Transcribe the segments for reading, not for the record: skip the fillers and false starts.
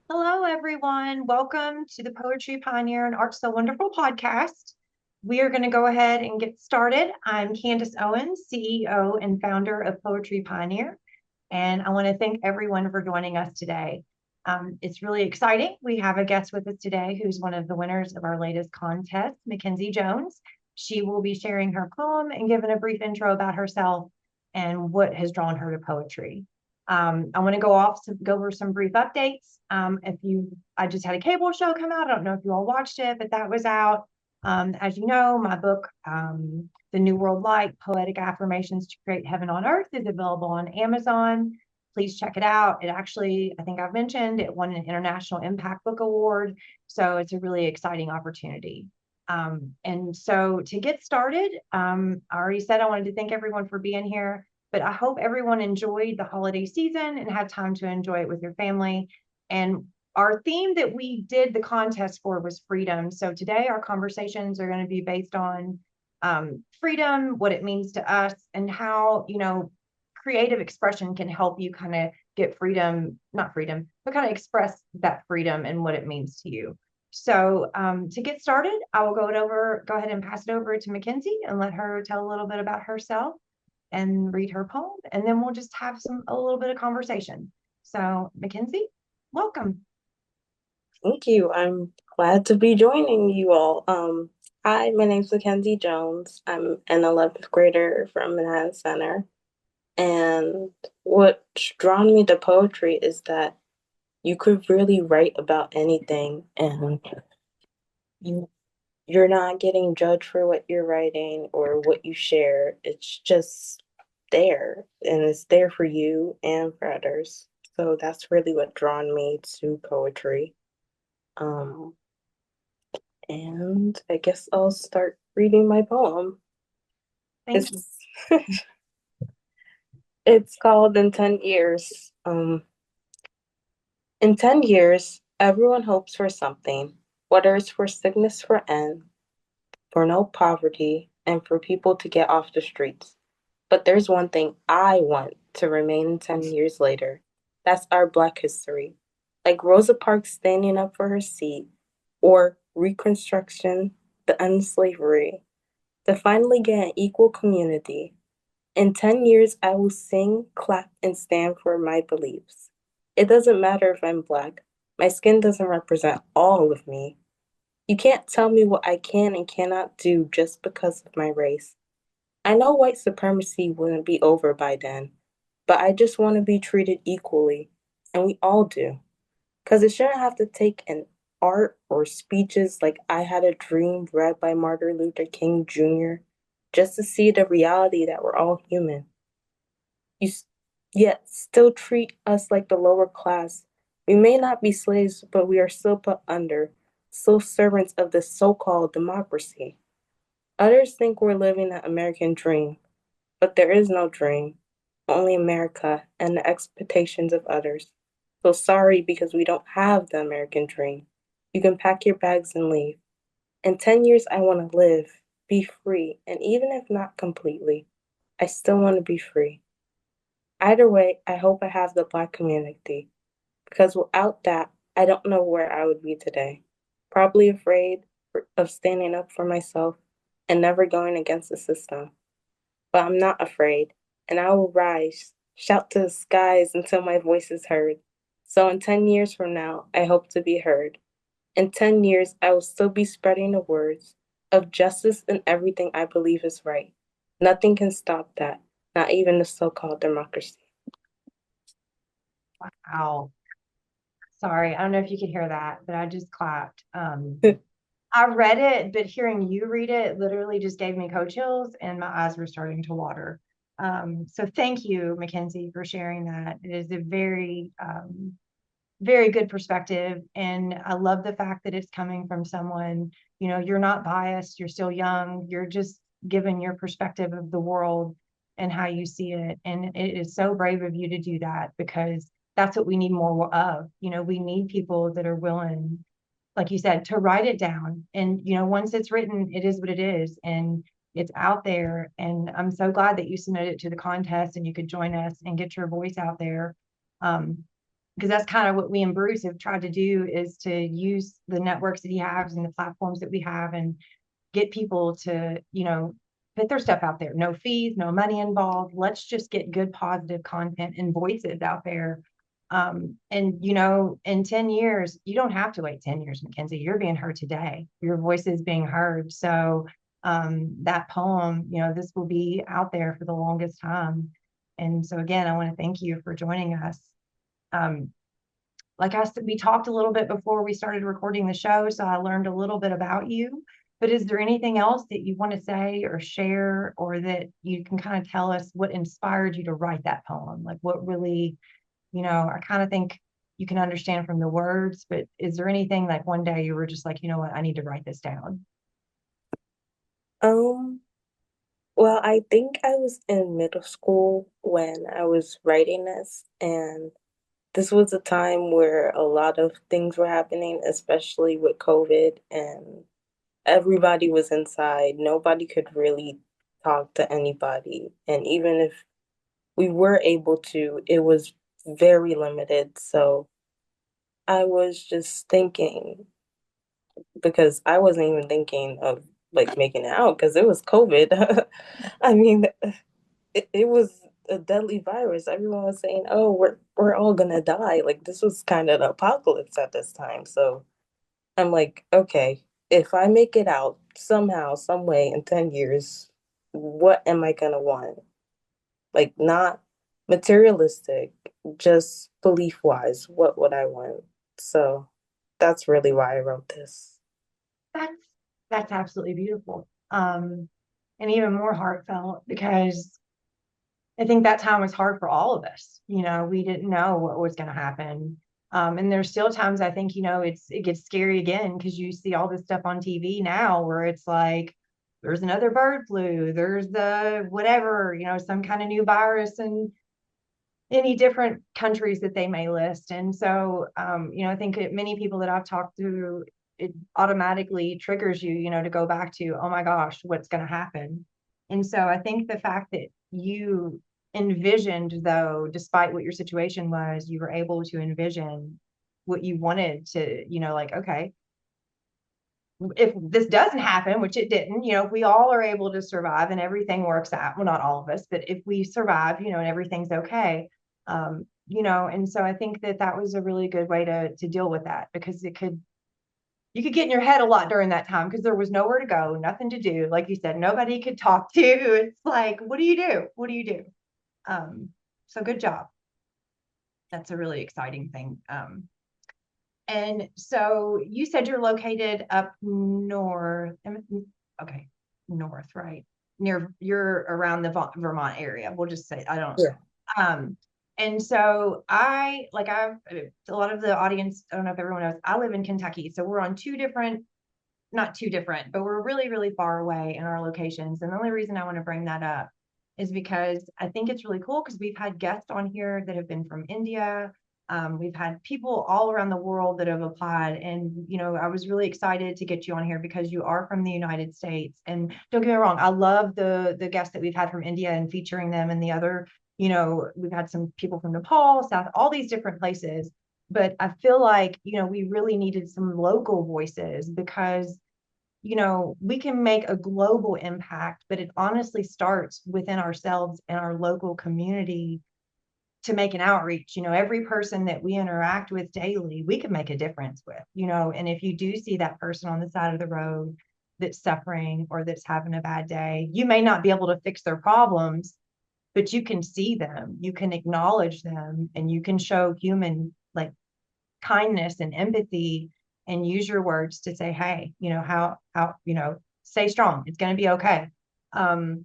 Hello, everyone. Welcome to the Poetry Pioneer and Art So Wonderful podcast. We are going to go ahead and get started. I'm Candace Owens, CEO and founder of Poetry Pioneer, and I want to thank everyone for joining us today. It's really exciting. We have a guest with us today who's one of the winners of our latest contest, Makinsey Jones. She will be sharing her poem and giving a brief intro about herself and what has drawn her to poetry. I want to go over some brief updates. I just had a cable show come out. I don't know if you all watched it, but that was out. As you know, my book, The New World Light, Poetic Affirmations to Create Heaven on Earth, is available on Amazon. Please check it out. It actually, I think I've mentioned, it won an International Impact Book Award. So it's a really exciting opportunity. And so to get started, I already said I wanted to thank everyone for being here. But I hope everyone enjoyed the holiday season and had time to enjoy it with your family. And our theme that we did the contest for was freedom. So today our conversations are going to be based on freedom, what it means to us, and how, creative expression can help you kind of get freedom, not freedom, but kind of express that freedom and what it means to you. So to get started, I will go ahead and pass it over to Makinsey and let her tell a little bit about herself and read her poem, and then we'll just have a little bit of conversation. So, Makinsey, welcome. Thank you. I'm glad to be joining you all. Hi, my name's Makinsey Jones. I'm an 11th grader from Manhattan Center. And what's drawn me to poetry is that you could really write about anything and you you're not getting judged for what you're writing or what you share. It's just there and it's there for you and for others. So that's really what drawn me to poetry. Um, And I guess I'll start reading my poem. Thank you. It's it's called In 10 Years. In 10 years, everyone hopes for something, whether it's for sickness for end, for no poverty, and for people to get off the streets. But there's one thing I want to remain in 10 years later. That's our Black history. Like Rosa Parks standing up for her seat, or Reconstruction, the end of slavery, to finally get an equal community. In 10 years, I will sing, clap, and stand for my beliefs. It doesn't matter if I'm Black. My skin doesn't represent all of me. You can't tell me what I can and cannot do just because of my race. I know white supremacy wouldn't be over by then, but I just want to be treated equally, and we all do. Because it shouldn't have to take an art or speeches like I Had a Dream read by Martin Luther King Jr. just to see the reality that we're all human. You yet still treat us like the lower class. We may not be slaves, but we are still put under, still servants of this so-called democracy. Others think we're living the American dream, but there is no dream, only America and the expectations of others. So sorry because we don't have the American dream. You can pack your bags and leave. In 10 years, I want to live, be free, and even if not completely, I still want to be free. Either way, I hope I have the Black community, because without that, I don't know where I would be today. Probably afraid of standing up for myself and never going against the system. But I'm not afraid, and I will rise, shout to the skies until my voice is heard. So in 10 years from now, I hope to be heard. In 10 years, I will still be spreading the words of justice and everything I believe is right. Nothing can stop that, not even the so-called democracy. Wow. Sorry, I don't know if you could hear that, but I just clapped. I read it, but hearing you read it literally just gave me cold chills and my eyes were starting to water. So thank you, Mackenzie, for sharing that. It is a very good perspective. And I love the fact that it's coming from someone, you're not biased, you're still young, you're just given your perspective of the world and how you see it. And it is so brave of you to do that because that's what we need more of. We need people that are willing, like you said, to write it down. And, once it's written, it is what it is. And it's out there. And I'm so glad that you submitted it to the contest and you could join us and get your voice out there. Um, because that's kind of what we and Bruce have tried to do, is to use the networks that he has and the platforms that we have and get people to, put their stuff out there. No fees, no money involved. Let's just get good, positive content and voices out there. And in 10 years, you don't have to wait 10 years, Makinsey. You're being heard today. Your voice is being heard. So that poem, this will be out there for the longest time. And so again, I want to thank you for joining us. Um, like I said, we talked a little bit before we started recording the show, so I learned a little bit about you. But is there anything else that you want to say or share, or that you can kind of tell us what inspired you to write that poem? Like what really, I kind of think you can understand from the words, but is there anything like one day you were just like, you know what, I need to write this down? Um, well, I think I was in middle school when I was writing this, and this was a time where a lot of things were happening, especially with COVID, and everybody was inside. Nobody could really talk to anybody. And even if we were able to, it was very limited. So I was just thinking, because I wasn't even thinking of like making it out because it was COVID. I mean, it was a deadly virus. Everyone was saying, "Oh, we're all gonna die." Like this was kind of the apocalypse at this time. So I'm like, okay, if I make it out somehow, some way in 10 years, what am I gonna want? Like not materialistic, just belief wise, what would I want? So that's really why I wrote this. That's that's absolutely beautiful. And even more heartfelt because I think that time was hard for all of us. We didn't know what was going to happen. And there's still times I think, it gets scary again because you see all this stuff on TV now where it's like, there's another bird flu, there's the whatever, some kind of new virus in any different countries that they may list. And so, I think many people that I've talked to, it automatically triggers you, to go back to, oh my gosh, what's going to happen? And so I think the fact that you envisioned, though, despite what your situation was, you were able to envision what you wanted to, like, okay, if this doesn't happen, which it didn't, if we all are able to survive and everything works out, well, not all of us, but if we survive, and everything's okay, and so I think that that was a really good way to deal with that, because you could get in your head a lot during that time because there was nowhere to go, nothing to do. Like you said, nobody could talk to. It's like, what do you do? What do you do? Um, so good job. That's a really exciting thing. And so you said you're located up north. Okay, north, right? You're around the Vermont area. We'll just say I don't. Yeah. Um, and so I've a lot of the audience, I don't know if everyone knows, I live in Kentucky. So we're on two different, not too different, but we're really, really far away in our locations. And the only reason I want to bring that up is because I think it's really cool because we've had guests on here that have been from India. We've had people all around the world that have applied. And, I was really excited to get you on here because you are from the United States. And don't get me wrong, I love the guests that we've had from India and featuring them, and the other, we've had some people from Nepal, South, all these different places. But I feel like, we really needed some local voices because, we can make a global impact, but it honestly starts within ourselves and our local community to make an outreach. Every person that we interact with daily, we can make a difference with, and if you do see that person on the side of the road that's suffering or that's having a bad day, you may not be able to fix their problems, but you can see them, you can acknowledge them, and you can show human like kindness and empathy and use your words to say, hey, stay strong, it's going to be okay. And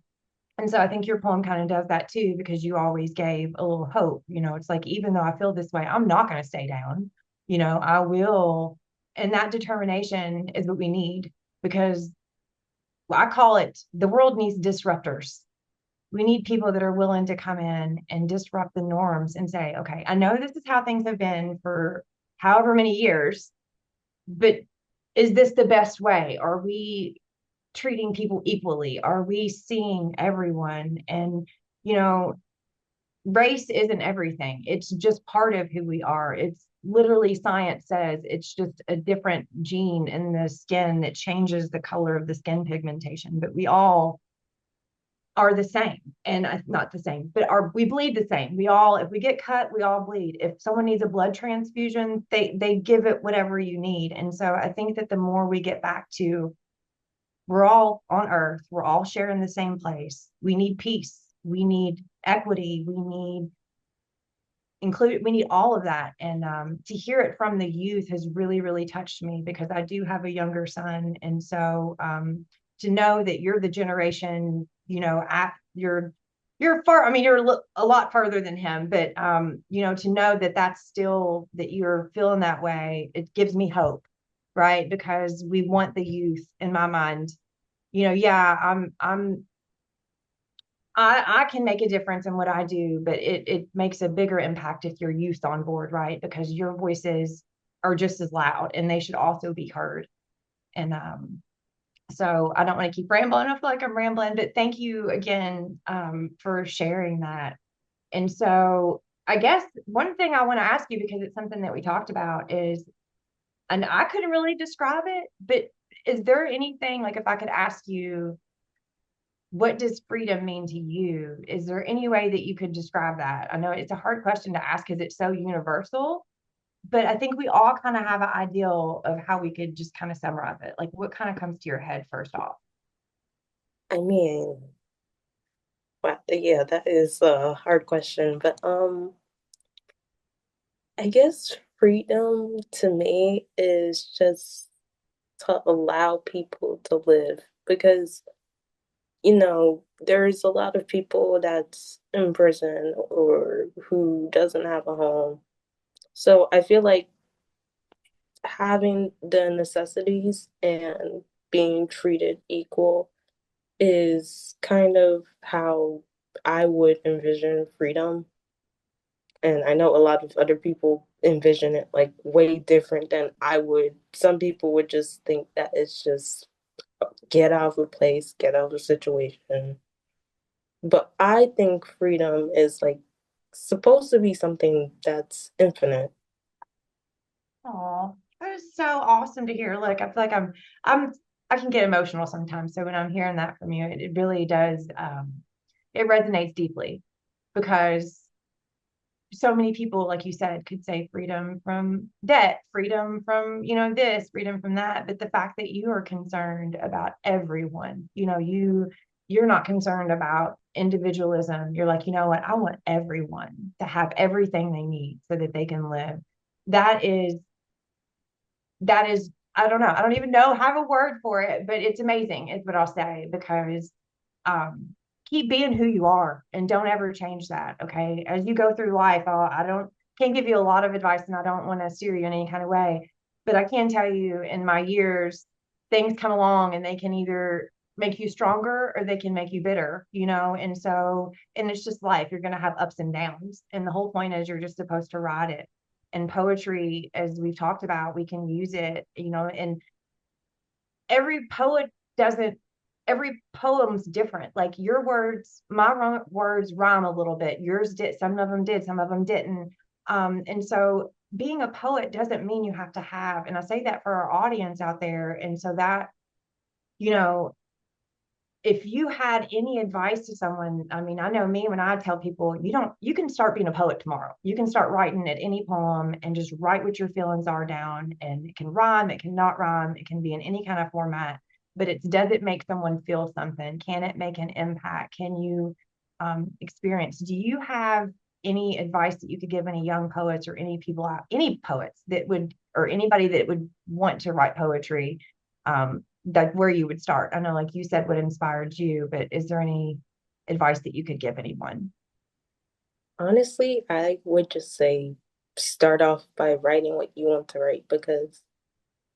so I think your poem kind of does that too, because you always gave a little hope. It's like, even though I feel this way, I'm not going to stay down. I will. And that determination is what we need, because I call it, the world needs disruptors. We need people that are willing to come in and disrupt the norms and say, okay, I know this is how things have been for however many years, but is this the best way? Are we treating people equally? Are we seeing everyone? And, you know, race isn't everything. It's just part of who we are. It's literally science says it's just a different gene in the skin that changes the color of the skin pigmentation, but we all are the same. And not the same, but we bleed the same. We all, if we get cut, we all bleed. If someone needs a blood transfusion, they give it whatever you need. And so I think that the more we get back to, we're all on earth, we're all sharing the same place. We need peace, we need equity, we need all of that. And to hear it from the youth has really, really touched me, because I do have a younger son. And so to know that you're the generation, you're far, I mean, you're a lot further than him, but to know that that's still, that you're feeling that way, it gives me hope, right? Because we want the youth, in my mind. Yeah, I can make a difference in what I do, but it makes a bigger impact if your youth on board, right? Because your voices are just as loud, and they should also be heard. And so I don't want to keep rambling. I feel like I'm rambling, but thank you again for sharing that. And so I guess one thing I want to ask you, because it's something that we talked about, is, and I couldn't really describe it, but is there anything, like, if I could ask you, what does freedom mean to you? Is there any way that you could describe that? I know it's a hard question to ask because it's so universal, but I think we all kind of have an ideal of how we could just kind of summarize it. Like, what kind of comes to your head first off? I mean, yeah, that is a hard question, but I guess freedom to me is just to allow people to live, because there's a lot of people that's in prison or who doesn't have a home. So I feel like having the necessities and being treated equal is kind of how I would envision freedom. And I know a lot of other people envision it like way different than I would. Some people would just think that it's just get out of a place, get out of a situation. But I think freedom is like supposed to be something that's infinite. Oh, that is so awesome to hear. Look, I feel like I'm, I can get emotional sometimes. So when I'm hearing that from you, it really does, it resonates deeply, because so many people, like you said, could say freedom from debt, freedom from, this, freedom from that. But the fact that you are concerned about everyone, you're not concerned about individualism. You're like, you know what? I want everyone to have everything they need so that they can live. That is, I don't know. I don't even know, have a word for it, but it's amazing, is what I'll say, because um, keep being who you are and don't ever change that. Okay. As you go through life, I don't, can't give you a lot of advice, and I don't want to steer you in any kind of way, but I can tell you, in my years, things come along and they can either make you stronger or they can make you bitter, and so, and it's just life. You're going to have ups and downs. And the whole point is you're just supposed to ride it. And poetry, as we've talked about, we can use it, and every poet doesn't, every poem's different. Like, your words, my words rhyme a little bit, yours did, some of them did, some of them didn't. And so being a poet doesn't mean you have to have, and I say that for our audience out there. And so that, you know if you had any advice to someone, I mean, I know me, when I tell people, you can start being a poet tomorrow. You can start writing at any poem and just write what your feelings are down. And it can rhyme, it can not rhyme, it can be in any kind of format. But does it make someone feel something? Can it make an impact? Can you experience? Do you have any advice that you could give any young poets, or any people out, any poets that would, or anybody that would want to write poetry? Like, where you would start? I know, like you said, what inspired you, but is there any advice that you could give anyone? Honestly, I would just say start off by writing what you want to write, because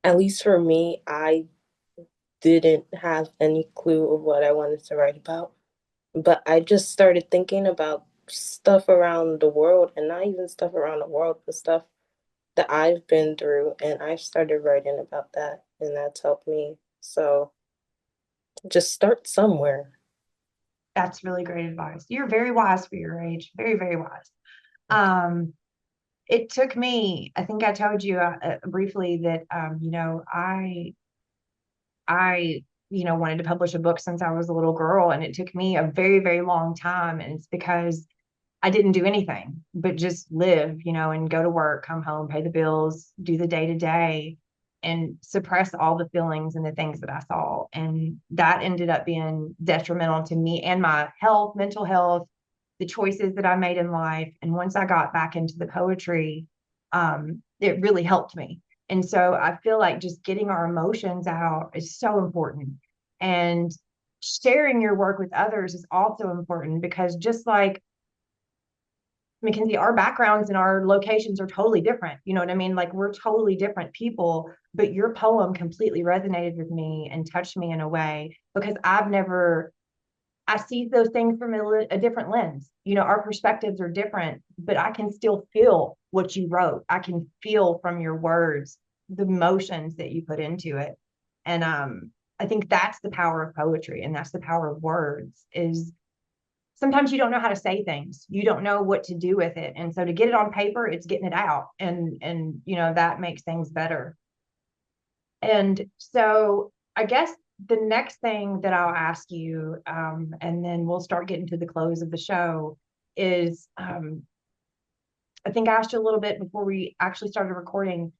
at least for me, I didn't have any clue of what I wanted to write about. But I just started thinking about stuff around the world, and not even stuff around the world, but stuff that I've been through, and I started writing about that, and that's helped me. So just start somewhere. That's really great advice. You're very wise for your age. Very, very wise. Um, it took me, I think I told you briefly that, I wanted to publish a book since I was a little girl, and it took me a very, very long time. And it's because I didn't do anything but just live, and go to work, come home, pay the bills, do the day to day, and suppress all the feelings and the things that I saw. And that ended up being detrimental to me and my health, mental health, the choices that I made in life. And once I got back into the poetry, it really helped me. And so I feel like just getting our emotions out is so important. And sharing your work with others is also important, because just like Makinsey, our backgrounds and our locations are totally different. You know what I mean? Like, we're totally different people, but your poem completely resonated with me and touched me in a way, because I see those things from a different lens. Our perspectives are different, but I can still feel what you wrote. I can feel from your words the emotions that you put into it. And I think that's the power of poetry, and that's the power of words. Is sometimes you don't know how to say things, you don't know what to do with it, and so to get it on paper, it's getting it out, and that makes things better. And so I guess the next thing that I'll ask you, and then we'll start getting to the close of the show, is I think I asked you a little bit before we actually started recording,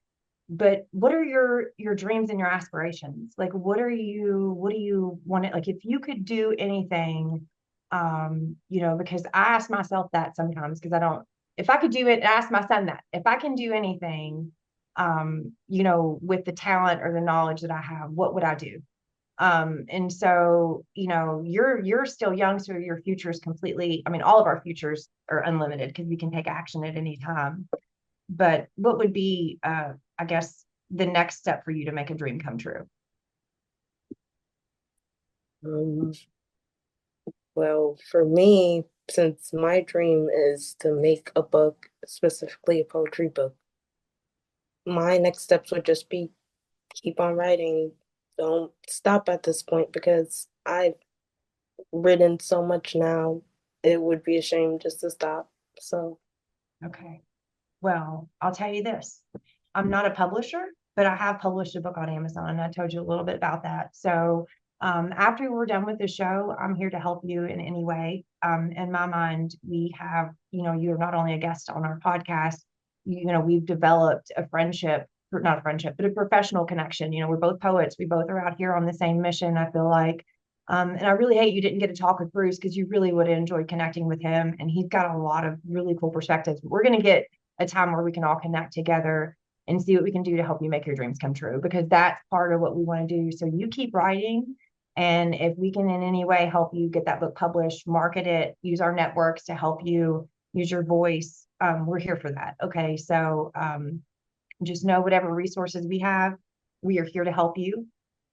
but what are your dreams and your aspirations? Like, what do you want it, like, if you could do anything, because I ask myself that sometimes, because I don't, if I could do it, I ask my son that, if I can do anything, with the talent or the knowledge that I have, what would I do? And so, you're still young, so your future is completely, I mean, all of our futures are unlimited because we can take action at any time. But what would be, I guess, the next step for you to make a dream come true? Um, well, for me, since my dream is to make a book, specifically a poetry book, my next steps would just be keep on writing. Don't stop at this point because I've written so much now. It would be a shame just to stop. So, Okay. Well, I'll tell you this. I'm not a publisher, but I have published a book on Amazon, and I told you a little bit about that. So, after we're done with the show, I'm here to help you in any way. In my mind, we have, you're not only a guest on our podcast, we've developed a friendship, not a friendship, but a professional connection. We're both poets. We both are out here on the same mission, I feel like. And I really hate you didn't get to talk with Bruce, because you really would have enjoyed connecting with him. And he's got a lot of really cool perspectives. We're going to get a time where we can all connect together and see what we can do to help you make your dreams come true, because that's part of what we want to do. So you keep writing. And if we can in any way help you get that book published, market it, use our networks to help you use your voice, we're here for that. Okay. So just know whatever resources we have, we are here to help you.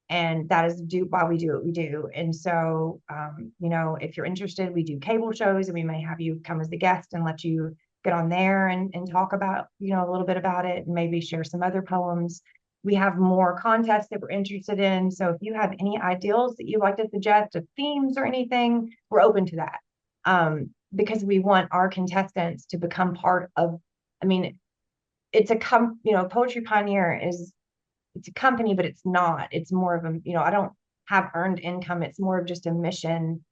And that is why we do what we do. And so, if you're interested, we do cable shows, and we may have you come as a guest and let you get on there and talk about, a little bit about it, and maybe share some other poems. We have more contests that we're interested in. So if you have any ideals that you'd like to suggest of themes or anything, we're open to that. Because we want our contestants to become part of, I mean, Poetry Pioneer it's a company, but it's not. It's more of a, I don't have earned income. It's more of just a mission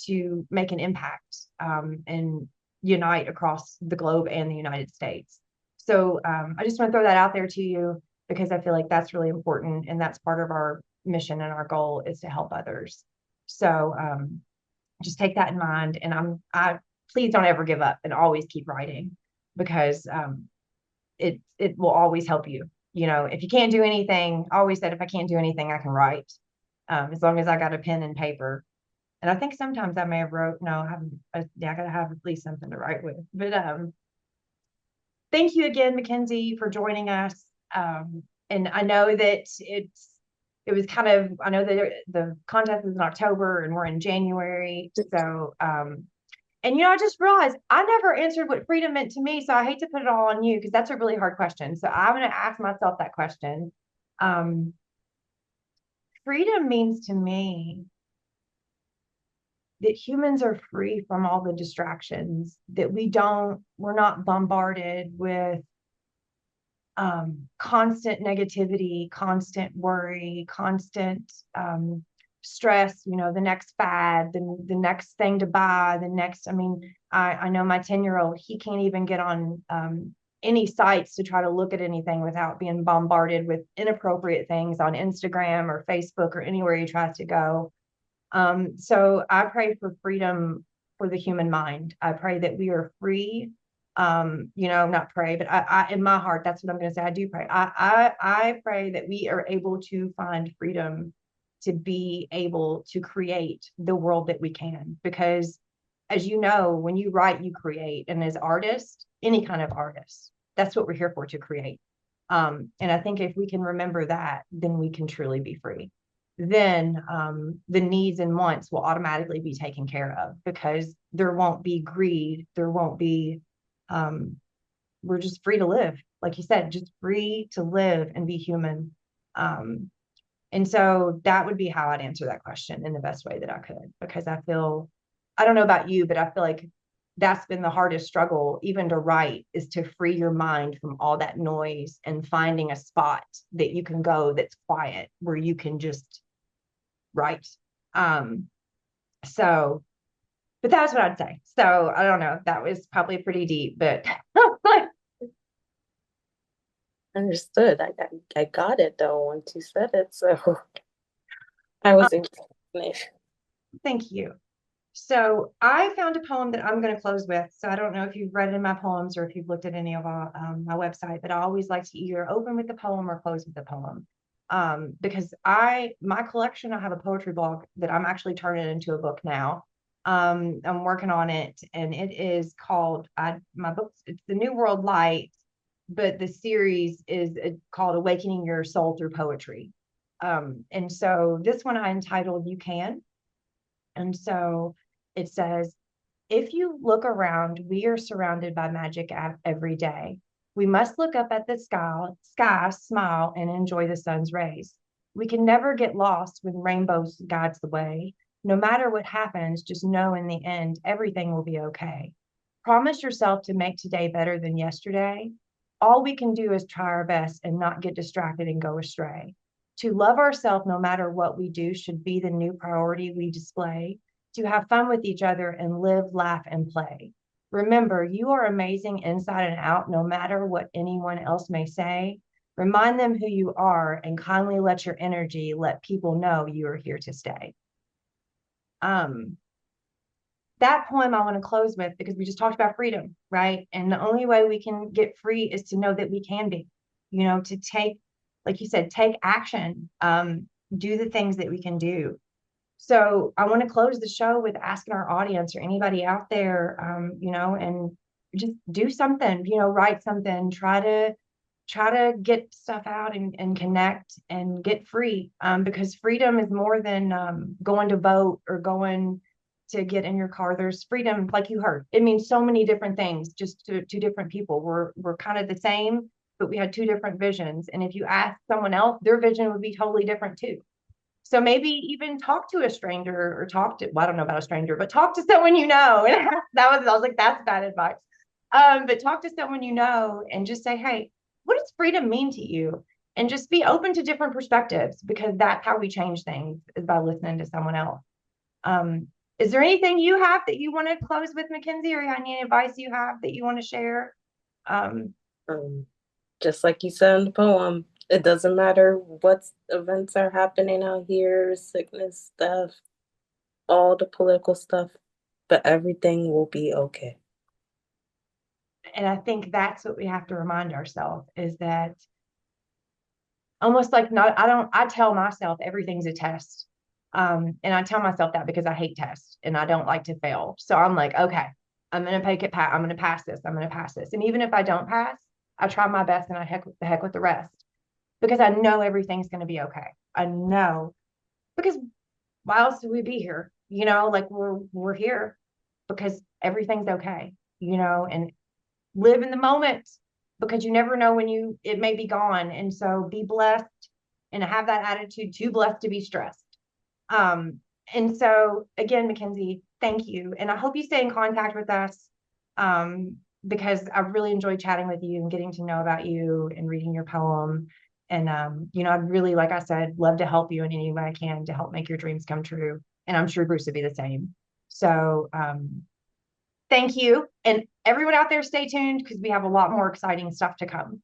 to make an impact, and unite across the globe and the United States. So I just want to throw that out there to you, because I feel like that's really important, and that's part of our mission, and our goal is to help others. So just take that in mind, and I please don't ever give up, and always keep writing, because it will always help you. If you can't do anything, I always said, if I can't do anything, I can write, as long as I got a pen and paper. And I think sometimes I may have wrote, no, I haven't, yeah, I gotta have at least something to write with. But thank you again, Makinsey, for joining us. And I know that it was kind of, I know that the contest is in October and we're in January. So and I just realized I never answered what freedom meant to me. So I hate to put it all on you, because that's a really hard question. So I'm going to ask myself that question. Freedom means to me that humans are free from all the distractions, that we're not bombarded with constant negativity, constant worry, constant stress, the next fad, the next thing to buy, I mean, I know my 10-year-old, he can't even get on any sites to try to look at anything without being bombarded with inappropriate things on Instagram or Facebook or anywhere he tries to go. So I pray for freedom for the human mind. I pray that we are free. Not pray, but I in my heart, that's what I'm going to say. I do pray. I pray that we are able to find freedom to be able to create the world that we can. Because as you know, when you write, you create. And as artists, any kind of artist, that's what we're here for, to create. And I think if we can remember that, then we can truly be free. Then the needs and wants will automatically be taken care of, because there won't be greed. There won't be, we're just free to live. Like you said, just free to live and be human. And so that would be how I'd answer that question in the best way that I could, because I don't know about you, but I feel like that's been the hardest struggle, even to write, is to free your mind from all that noise and finding a spot that you can go that's quiet, where you can just write. So, but that's what I'd say. So I don't know. That was probably pretty deep, but Understood. I got it though once you said it. So I was able to finish. thank you. So I found a poem that I'm going to close with. So I don't know if you've read in my poems or if you've looked at any of my website, but I always like to either open with the poem or close with the poem. Because my collection, I have a poetry blog that I'm actually turning into a book now. I'm working on it, and it is called, my book, it's The New World Light, but the series is called Awakening Your Soul Through Poetry. And so this one I entitled You Can. And so it says, if you look around, we are surrounded by magic every day. We must look up at the sky, smile, and enjoy the sun's rays. We can never get lost when rainbows guides the way. No matter what happens, just know in the end, everything will be okay. Promise yourself to make today better than yesterday. All we can do is try our best and not get distracted and go astray. To love ourselves no matter what we do should be the new priority we display. To have fun with each other and live, laugh, and play. Remember, you are amazing inside and out, no matter what anyone else may say. Remind them who you are and kindly let your energy let people know you are here to stay. That poem I want to close with, because we just talked about freedom, right? And the only way we can get free is to know that we can be, to take, like you said, take action, do the things that we can do. So I want to close the show with asking our audience or anybody out there, and just do something, write something, try to get stuff out and connect and get free. Because freedom is more than going to vote or going to get in your car. There's freedom, like you heard. It means so many different things just to different people. We're kind of the same, but we had two different visions. And if you ask someone else, their vision would be totally different too. So maybe even talk to a stranger or well, I don't know about a stranger, but talk to someone you know. And I was like, that's bad advice. But talk to someone you know and just say, hey, what does freedom mean to you? And just be open to different perspectives, because that's how we change things, is by listening to someone else. Is there anything you have that you want to close with, Makinsey, or any advice you have that you want to share? Just like you said in the poem, it doesn't matter what events are happening out here, sickness, stuff, all the political stuff, but everything will be okay. And I think that's what we have to remind ourselves, is that almost like, I tell myself everything's a test. And I tell myself that because I hate tests and I don't like to fail. So I'm like, okay, I'm going to I'm going to pass this. I'm going to pass this. And even if I don't pass, I try my best and I heck with the rest, because I know everything's going to be okay. I know, because why else would we be here? Like we're here because everything's okay, and live in the moment, because you never know when it may be gone. And so be blessed and have that attitude, too blessed to be stressed. And so again, Makinsey, thank you. And I hope you stay in contact with us, because I really enjoyed chatting with you and getting to know about you and reading your poem. And, I'd really, like I said, love to help you in any way I can to help make your dreams come true. And I'm sure Bruce would be the same. So, thank you. And everyone out there, stay tuned because we have a lot more exciting stuff to come.